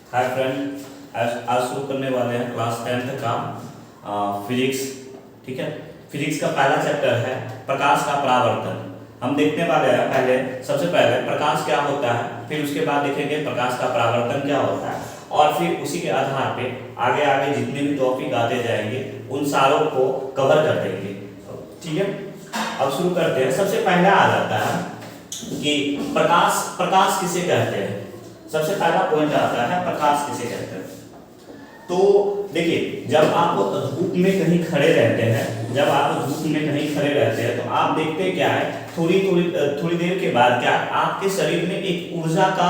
Hi friend, आज शुरू करने वाले हैं क्लास 10th का फिजिक्स। ठीक है, फिजिक्स का पहला चैप्टर है प्रकाश का परावर्तन। हम देखने वाले हैं सबसे पहले प्रकाश क्या होता है, फिर उसके बाद देखेंगे प्रकाश का परावर्तन क्या होता है, और फिर उसी के आधार पे आगे आगे जितने भी टॉपिक आते जाएंगे उन सारों को कवर कर देंगे। ठीक है, अब शुरू करते हैं। सबसे पहले आ जाता है कि प्रकाश किसे कहते हैं। सबसे पहला पॉइंट आता है प्रकाश किसे कहते हैं। तो देखिए, जब आप धूप में कहीं खड़े रहते हैं तो आप देखते क्या है, थोड़ी देर के बाद क्या आपके शरीर में एक ऊर्जा का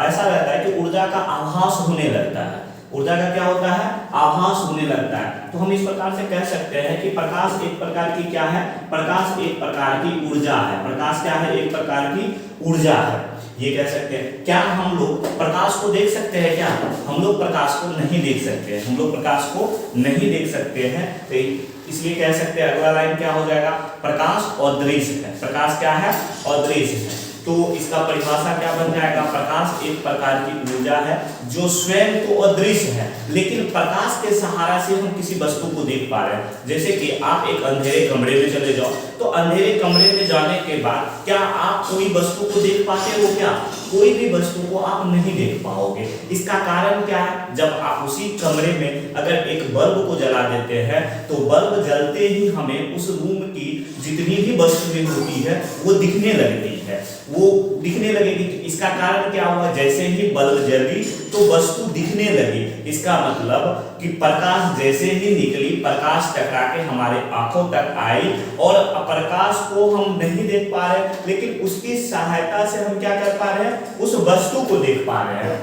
ऐसा रहता है कि ऊर्जा का आभास होने लगता है। ऊर्जा का क्या होता है, आभास होने लगता है। तो हम इस प्रकार से कह सकते हैं कि प्रकाश एक प्रकार की क्या है, प्रकाश एक प्रकार की ऊर्जा है। प्रकाश क्या है, एक प्रकार की ऊर्जा है, ये कह सकते हैं। क्या हम लोग प्रकाश को देख सकते हैं? क्या हम लोग प्रकाश को नहीं देख सकते हैं? हम लोग प्रकाश को नहीं देख सकते हैं, तो इसलिए कह सकते हैं अगला लाइन क्या हो जाएगा, प्रकाश अदृश्य है। प्रकाश क्या है, अदृश्य है। तो इसका परिभाषा क्या बन जाएगा, प्रकाश एक प्रकार की ऊर्जा है जो स्वयं तो अदृश्य है, लेकिन प्रकाश के सहारा से हम किसी वस्तु को देख पा रहे हैं। जैसे कि आप एक अंधेरे कमरे में चले जाओ, तो अंधेरे कमरे में जाने के बाद क्या आप कोई वस्तु को देख पाते हो? क्या कोई भी वस्तु को आप नहीं देख पाओगे। इसका कारण क्या है, जब आप उसी कमरे में अगर एक बल्ब को जला देते हैं तो बल्ब जलते ही हमें उस रूम की जितनी भी वस्तुएं होती है वो दिखने लगती है, वो दिखने लगेगी। तो इसका कारण क्या हुआ, जैसे ही बल्ब जली तो वस्तु दिखने लगी। इसका मतलब कि प्रकाश जैसे ही निकली, प्रकाश टकरा के हमारे आंखों तक आई और प्रकाश को हम नहीं देख पा रहे, लेकिन उसकी सहायता से हम क्या कर पा रहे हैं, उस वस्तु को देख पा रहे हैं।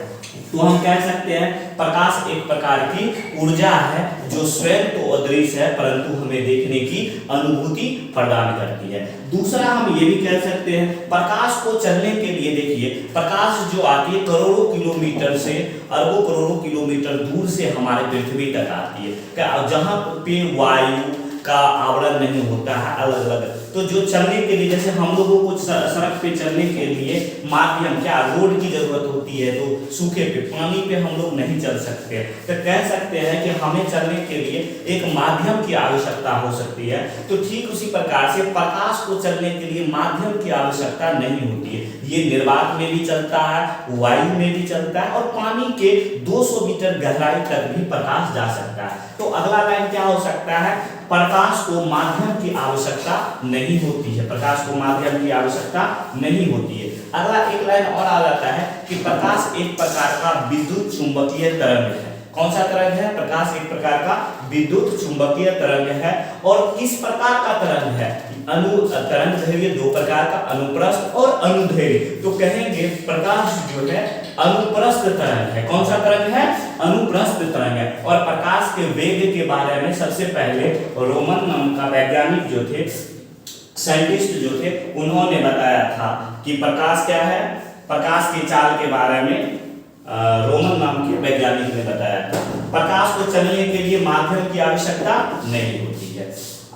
तो हम कह सकते हैं प्रकाश एक प्रकार की ऊर्जा है जो स्वयं तो अदृश्य है परंतु हमें देखने की अनुभूति प्रदान करती है। दूसरा हम ये भी कह सकते हैं, प्रकाश को चलने के लिए देखिए, प्रकाश जो आती है करोड़ों किलोमीटर से, अरबों करोड़ों किलोमीटर दूर से हमारे पृथ्वी तक आती है, जहां पे वायु का आवरण नहीं होता है अलग अलग। तो जो चलने के लिए, जैसे हम लोगों को सड़क पे चलने के लिए माध्यम क्या रोड की जरूरत होती है, तो सूखे पे पानी पे हम लोग नहीं चल सकते, तो कह सकते हैं कि हमें चलने के लिए एक माध्यम की आवश्यकता हो सकती है। तो ठीक उसी प्रकार से प्रकाश को चलने के लिए माध्यम की आवश्यकता नहीं होती है। ये निर्वात में भी चलता है, वायु में भी चलता है, और पानी के 200 मीटर गहराई तक भी प्रकाश जा सकता है। तो अगला लाइन क्या हो सकता है, प्रकाश को माध्यम की आवश्यकता नहीं होती है। प्रकाश को माध्यम की आवश्यकता नहीं होती है। अगला एक लाइन और आ जाता है कि प्रकाश एक प्रकार का विद्युत चुंबकीय तरंग है। कौन सा तरंग है, प्रकाश एक प्रकार का विद्युत चुंबकीय तरंग है। और किस प्रकार का तरंग है, तरंग दैर्घ्य दो प्रकार का, अनुप्रस्थ और अनुदैर्घ्य। तो कहेंगे प्रकाश जो है अनुप्रस्थ तरंग है। कौन सा तरंग है, अनुप्रस्थ तरंग है। और प्रकाश के वेग के बारे में सबसे पहले रोमन नाम का वैज्ञानिक जो थे, साइंटिस्ट जो थे, उन्होंने बताया था कि प्रकाश क्या है, प्रकाश की चाल के बारे में रोमन नाम के वैज्ञानिक ने बताया था। प्रकाश को चलने के लिए माध्यम की आवश्यकता नहीं होती है।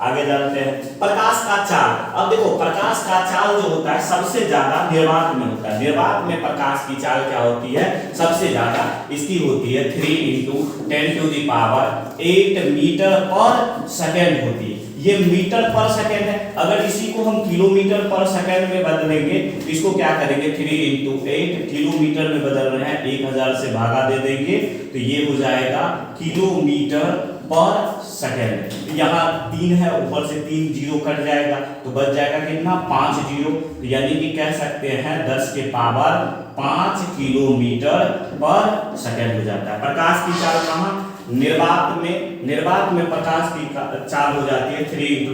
आगे जानते हैं प्रकाश का चाल। अब देखो, प्रकाश का चाल जो होता है सबसे ज्यादा निर्वात में होता है। निर्वात में प्रकाश की चाल क्या होती है, सबसे ज्यादा इसकी होती है 3 × 10⁸ मीटर पर सेकेंड होती है। ये मीटर पर सेकेंड है। अगर इसी को हम किलोमीटर पर सेकेंड में बदलेंगे तो इसको क्या करेंगे, 3 × 8 किलोमीटर में बदल रहे हैं, 1000 से भागा दे देंगे तो ये हो जाएगा किलोमीटर पर सेकेंड। यहाँ 3 है, ऊपर से 3 जीरो कट जाएगा तो बच जाएगा कितना, 5 जीरो। तो यानी कि कह सकते हैं 10 के पावर 5 किलोमीटर पर सेकेंड हो जाता है। प्रकाश की चाल कहाँ, निर्वात में प्रकाश की चाल हो जाती है 3 ×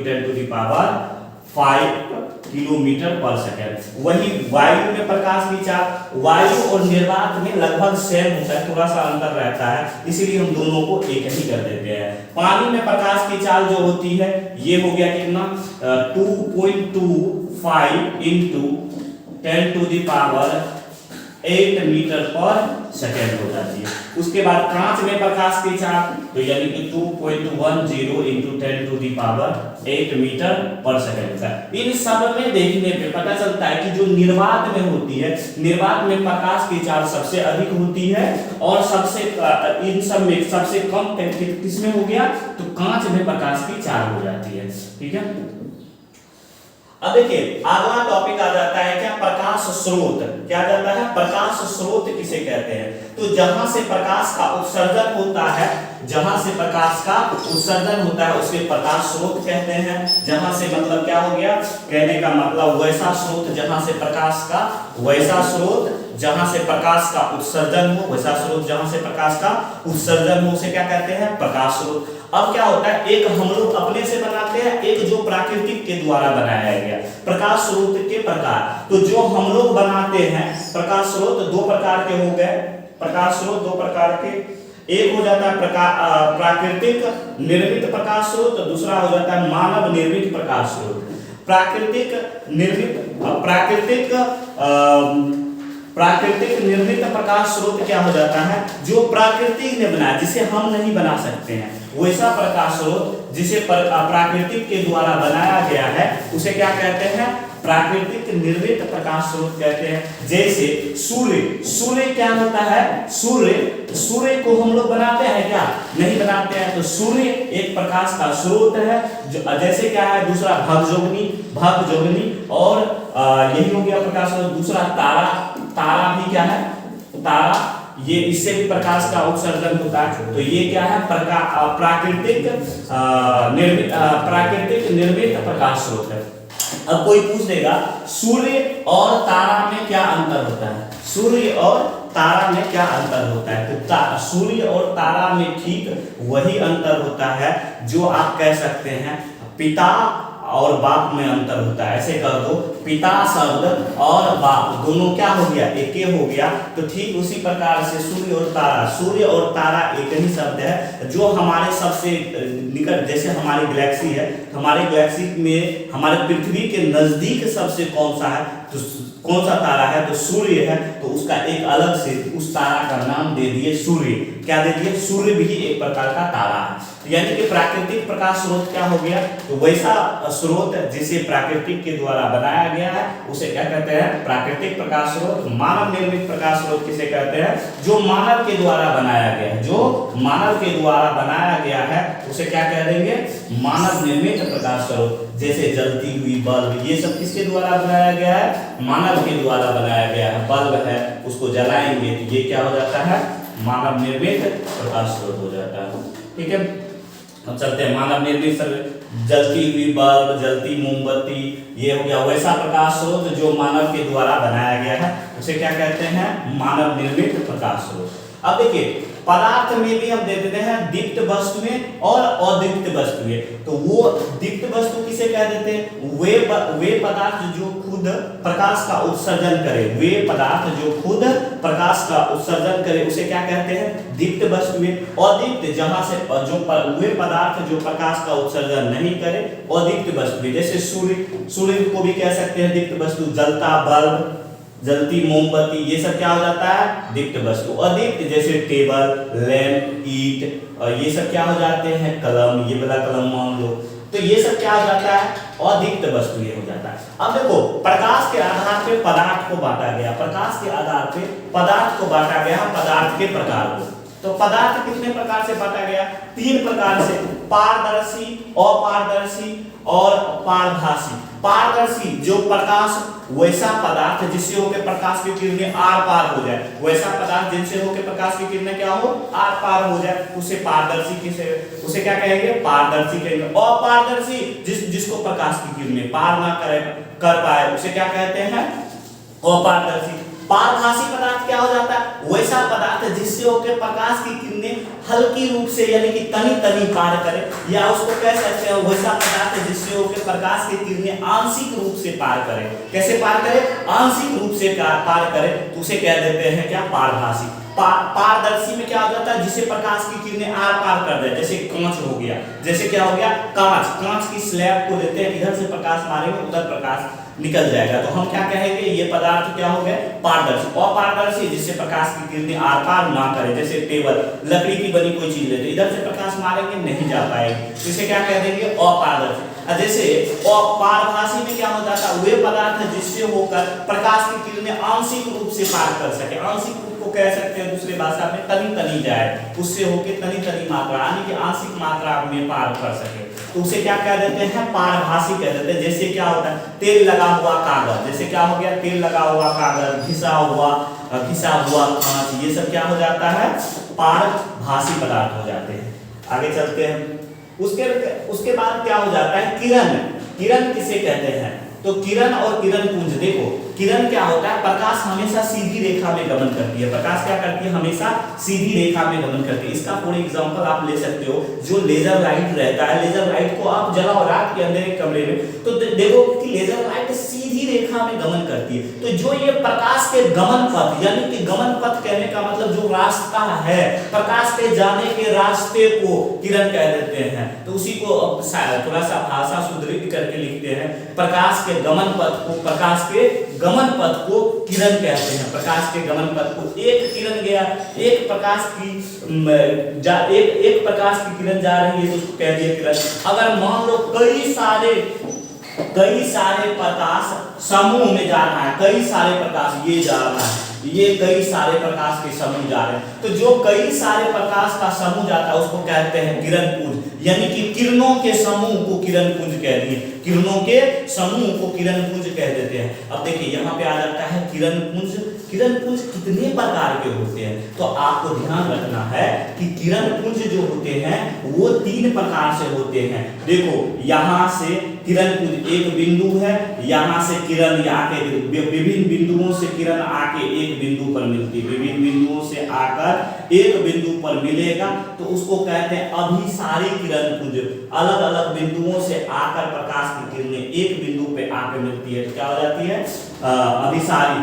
10⁵ किलोमीटर पर सेकेंड। वही वायु में प्रकाश की चाल, वायु और निर्वात में लगभग सेम होता है, थोड़ा सा अंतर रहता है, इसीलिए हम दोनों को एक ही कर देते हैं। पानी में प्रकाश की चाल जो होती है ये हो गया कितना, 2.25 × 10⁻⁴ 8 मीटर पर सेकेंड हो जाती है। उसके बाद कांच में प्रकाश की चाल तो यानी कि 2.10 इंटू 10⁸ मीटर पर सेकेंड होता है। इन सब में देखने पे पता चलता है कि जो निर्वात में होती है, निर्वात में प्रकाश की चाल सबसे अधिक होती है और सबसे इन सब में सबसे कम किसमें हो गया तो कांच में प्रकाश की चाल हो जाती है। ठीक है, अब देखिए अगला टॉपिक आ जाता है क्या, प्रकाश स्रोत। क्या आ जाता है, प्रकाश स्रोत किसे कहते हैं। तो जहां से प्रकाश का उत्सर्जन होता है, जहां से प्रकाश का उत्सर्जन होता है उसे प्रकाश स्रोत कहते हैं। जहां से मतलब क्या हो गया, कहने का मतलब वैसा स्रोत जहां से प्रकाश का, वैसा स्रोत जहां से प्रकाश का उत्सर्जन हो, वैसा स्रोत जहां से प्रकाश का उत्सर्जन हो उसे क्या कहते हैं, प्रकाश स्रोत। अब क्या होता है, एक हम लोग अपने से बनाते हैं, एक जो प्राकृतिक के द्वारा बनाया गया प्रकाश स्रोत के प्रकार। तो जो हम लोग बनाते हैं प्रकाश स्रोत दो प्रकार के हो गए, प्रकाश स्रोत दो प्रकार के, एक हो जाता है प्राकृतिक निर्मित प्रकाश स्रोत, दूसरा हो जाता है मानव निर्मित प्रकाश स्रोत। प्राकृतिक निर्मित प्रकाश स्रोत क्या हो जाता है, जो प्राकृतिक ने बनाया, जिसे हम नहीं बना सकते हैं, वैसा प्रकाश स्रोत जिसे प्राकृतिक के द्वारा बनाया गया है उसे क्या कहते हैं, प्राकृतिक निर्मित प्रकाश स्रोत कहते हैं। जैसे सूर्य, सूर्य क्या होता है, सूर्य को हम लोग बनाते हैं क्या, नहीं बनाते हैं। तो सूर्य एक प्रकाश का स्रोत है, जो जैसे क्या है, दूसरा भगजोगिनी और यही हो गया प्रकाश स्रोत। दूसरा तारा भी क्या है, तारा, ये इससे भी प्रकाश का उत्सर्जन होता है। तो ये क्या है, प्राकृतिक निर्मित प्रकाश स्रोत है। अब कोई पूछ देगा सूर्य और तारा में क्या अंतर होता है, सूर्य और तारा में क्या अंतर होता है। तो सूर्य और तारा में ठीक वही अंतर होता है जो आप कह सकते हैं पिता और बाप में अंतर होता है। ऐसे कह दो, पिता शब्द और बाप दोनों क्या हो गया, एक हो गया। तो ठीक उसी प्रकार से सूर्य और तारा एक ही शब्द है, जो हमारे सबसे निकट, जैसे हमारी गैलेक्सी है, हमारे गैलेक्सी में हमारे पृथ्वी के नजदीक सबसे कौन सा है, तो कौन सा तारा है, तो सूर्य है। तो उसका एक अलग से उस तारा का नाम दे दिए सूर्य। क्या दे दिए, सूर्य भी एक प्रकार का तारा है। यानी कि प्राकृतिक प्रकाश स्रोत क्या हो गया, तो वैसा स्रोत जिसे प्राकृतिक के द्वारा बनाया गया है उसे क्या कहते हैं, प्राकृतिक प्रकाश स्रोत। मानव निर्मित प्रकाश स्रोत किसे कहते हैं, जो मानव के द्वारा बनाया गया है, जो मानव के द्वारा बनाया गया है उसे क्या कह देंगे, मानव निर्मित प्रकाश स्रोत। जैसे जलती हुई बल्ब, ये सब किसके द्वारा बनाया गया है, मानव के द्वारा बनाया गया है। बल्ब है, उसको जलाएंगे तो ये क्या हो जाता है, मानव निर्मित प्रकाश स्रोत हो जाता है। ठीक है, अब चलते हैं मानव निर्मित, जलती हुई बल्ब, जलती मोमबत्ती, ये हो गया वैसा प्रकाश स्रोत जो मानव के द्वारा बनाया गया है उसे क्या कहते हैं, मानव निर्मित प्रकाश स्रोत। अब देखिए पदार्थ में भी हम दे देते हैं दीप्त वस्तुएं और अदीप्त वस्तुएं। तो वो दीप्त वस्तु किसे कह देते हैं, वे पदार्थ जो खुद प्रकाश का उत्सर्जन करे, वे पदार्थ जो खुद प्रकाश का उत्सर्जन करे उसे क्या कहते हैं, दीप्त वस्तुएं। अदीप्त जहां से जो वे पदार्थ जो प्रकाश का उत्सर्जन नहीं करे, अदीप्त वस्तुएं। जैसे सूर्य को भी कह सकते हैं दीप्त वस्तु, जलता बल्ब, जलती मोमबत्ती, ये सब क्या हो जाता है, दीप्त वस्तु। अदीप्त जैसे टेबल, लैंप, ईट, ये सब क्या हो जाते हैं, कलम, ये वाला कलम मान लो, तो ये सब क्या हो जाता है, अदीप्त वस्तु ये हो जाता है। अब देखो प्रकाश के आधार पे पदार्थ को बांटा गया, प्रकाश के आधार पे पदार्थ को बांटा गया, पदार्थ के प्रकार को। तो पदार्थ कितने प्रकार से बांटा गया, 3 प्रकार से, पारदर्शी, अपारदर्शी और पारभासी। पारदर्शी जो प्रकाश, वैसा पदार्थ जिससे होकर प्रकाश की किरणें आर पार हो जाए, वैसा पदार्थ जिनसे होकर प्रकाश की किरणें क्या हो, आर पार हो जाए, उसे पारदर्शी उसे क्या कहेंगे, पारदर्शी कहेंगे। अपारदर्शी जिसको प्रकाश की किरणें पार ना कर पाए उसे क्या कहते हैं, अपारदर्शी। पारभासी पदार्थ क्या हो जाता है, वैसा पदार्थ जिससे होकर प्रकाश की किरणें हल्की रूप से यानी कि तनी पार करे, या उसको कह सकते हैं वैसा पदार्थ जिससे होकर प्रकाश की किरणें आंशिक रूप से पार करे। कैसे पार करे, आंशिक रूप से पार करे, तो उसे कह देते हैं क्या, पारभासी। पारदर्शी में क्या हो जाता है, जिसे प्रकाश की किरणें आर पार कर दे, जैसे कांच हो गया, जैसे क्या हो गया कांच की स्लैब को लेते हैं, इधर से प्रकाश मारेंगे उधर प्रकाश निकल जाएगा, तो हम क्या कहेंगे ये पदार्थ क्या हो गए पारदर्शी। अपारदर्शी जिससे प्रकाश की किरणें आर पार ना करे, जैसे टेबल लकड़ी की बनी कोई चीज लेते इधर से प्रकाश मारेंगे नहीं जा पाएगी, इसे क्या कह देंगे अपारदर्शी। जैसे पारभासी में क्या हो जाता है, वे पदार्थ जिससे होकर प्रकाश की किरणें आंशिक रूप से पार कर सके, आंशिक रूप को कह सकते हैं दूसरी भाषा में तनी जाए, उससे होके तनी मात्रा यानी कि आंशिक मात्रा में पार कर सके, तो उसे क्या कह देते हैं पारभासी कह देते हैं। जैसे क्या होता है तेल लगा हुआ कागज, जैसे क्या हो गया तेल लगा हुआ कागज, घिसा हुआ कांच, ये सब क्या हो जाता है पारभासी पदार्थ हो जाते हैं। आगे चलते हैं, उसके बाद क्या हो जाता है किरण किसे कहते हैं, तो किरण और किरण पुंज। देखो किरण क्या होता है, प्रकाश हमेशा सीधी रेखा में गमन करती है, प्रकाश क्या करती है हमेशा सीधी रेखा में गमन करती है। इसका फॉर एग्जांपल आप ले सकते हो, जो लेजर लाइट रहता है, लेजर लाइट को आप जलाओ रात के अंधेरे कमरे में, तो देखो कि लेजर लाइट सीधी रेखा में गमन करती है, तो जो ये प्रकाश के गमन पथ, यानी कि गमन पथ कहने का मतलब जो रास्ता है प्रकाश के जाने के रास्ते को किरण कह देते हैं। तो उसी को थोड़ा सा भाषा सुदृढ़ करके लिखते हैं, प्रकाश के गमन पथ को किरण कहते हैं। प्रकाश के गमन पथ को एक किरण गया, एक प्रकाश की किरण जा रही है तो उसको कह दिया किरण। अगर मान लो कई सारे प्रकाश समूह में जा रहा है, कई सारे प्रकाश ये जा रहा है, ये कई सारे प्रकाश के समूह जा रहे हैं, तो जो कई सारे प्रकाश का समूह जाता है उसको कहते हैं किरण पुंज, यानी कि किरणों के समूह को किरण पुंज कह दिए, किरणों के समूह को किरण पुंज कह देते हैं। अब देखिए यहाँ पे आ जाता है किरण पुंज कितने प्रकार के होते हैं, तो आपको ध्यान रखना है कि किरण पुंज जो होते हैं वो 3 प्रकार से होते हैं। देखो यहाँ से किरण पुंज एक बिंदु है, यहाँ से किरण आके विभिन्न बिंदुओं से किरण आके एक बिंदु पर मिलती है, विभिन्न बिंदुओं से आकर एक बिंदु पर मिलेगा तो उसको कहते हैं अभिसारी किरण पुंज। अलग अलग बिंदुओं से आकर प्रकाश की किरणें एक बिंदु पे आकर मिलती है तो क्या हो जाती है अभिसारी।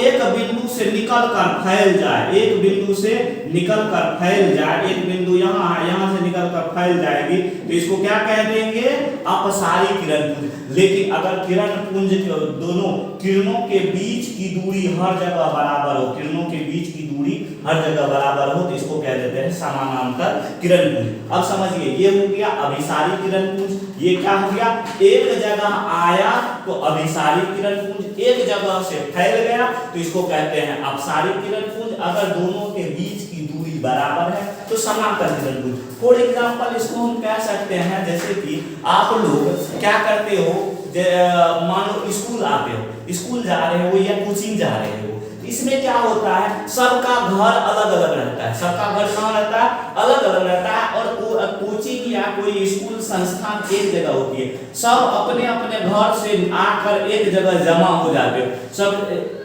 एक बिंदु से निकलकर फैल जाए, एक बिंदु से निकलकर फैल जाए, एक बिंदु यहाँ से निकलकर फैल जाएगी तो इसको क्या कह देंगे अपसारी किरण पुंज। लेकिन अगर किरण पुंज दोनों किरणों के बीच की दूरी हर जगह बराबर हो, किरणों के बीच की दूरी हर जगह बराबर हो तो इसको कह देते हैं समानांतर किरण पुंज। अब समझिए ये हो गया अभिसारी किरण पुंज, ये क्या हो गया एक जगह आया तो अभिसारी किरण पुंज, एक जगह से फैल गया तो इसको कहते हैं अपसारी किरण पुंज। अगर दोनों के बीच की दूरी बराबर है तो समानांतर किरण पुंज। फॉर एग्जांपल इसको हम कह सकते हैं जैसे कि आप लोग क्या करते हो, मान लो स्कूल आते हो, स्कूल जा रहे हो या कोचिंग जा रहे हो, इसमें क्या होता है सबका घर अलग अलग रहता है, सबका घर कहाँ रहता है अलग अलग रहता है, और कोचिंग या कोई स्कूल संस्थान एक जगह होती है, सब अपने अपने घर से आकर एक जगह जमा हो जाते हो, सब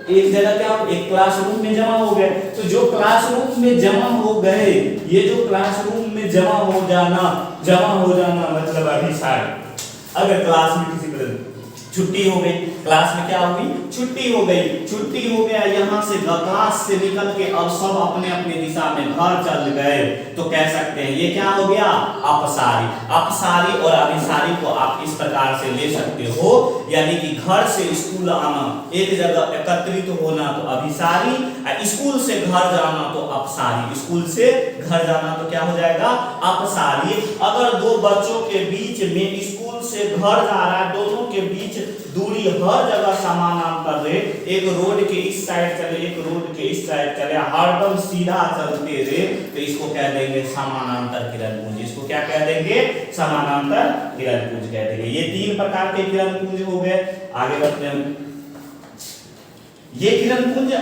एक जगह क्या एक क्लासरूम में जमा हो गए। तो जो क्लासरूम में जमा हो गए, ये जो क्लासरूम में जमा हो जाना मतलब अभिसारी। अगर क्लास में किसी तरह छुट्टी हो गई, क्लास में क्या हुई छुट्टी हो गया, यहाँ से क्लास से निकल के अब सब अपने अपने दिशा में घर चल गए तो कह सकते हैं ये क्या हो गया अपसारी। अपसारी और अभिसारी को आप इस प्रकार से ले सकते हो, यानी कि घर से स्कूल आना, एक जगह एकत्रित होना तो अभिसारी, स्कूल से घर जाना तो अपसारी, स्कूल से घर जाना तो क्या हो जाएगा अपसारी। अगर दो बच्चों के बीच में स्कूल से घर जा रहा है, दोनों के बीच दूरी हर जगह समानांतर रहे, एक रोड के इस साइड चले एक रोड के इस साइड चले, हरदम सीधा चलते रहे तो इसको कह देंगे समानांतर किरण पुंज। इसको क्या कह देंगे समानांतर किरण पुंज कह देंगे। ये 3 प्रकार के किरण पुंज हो गए। आगे बढ़ते हैं, ये किरण पुंज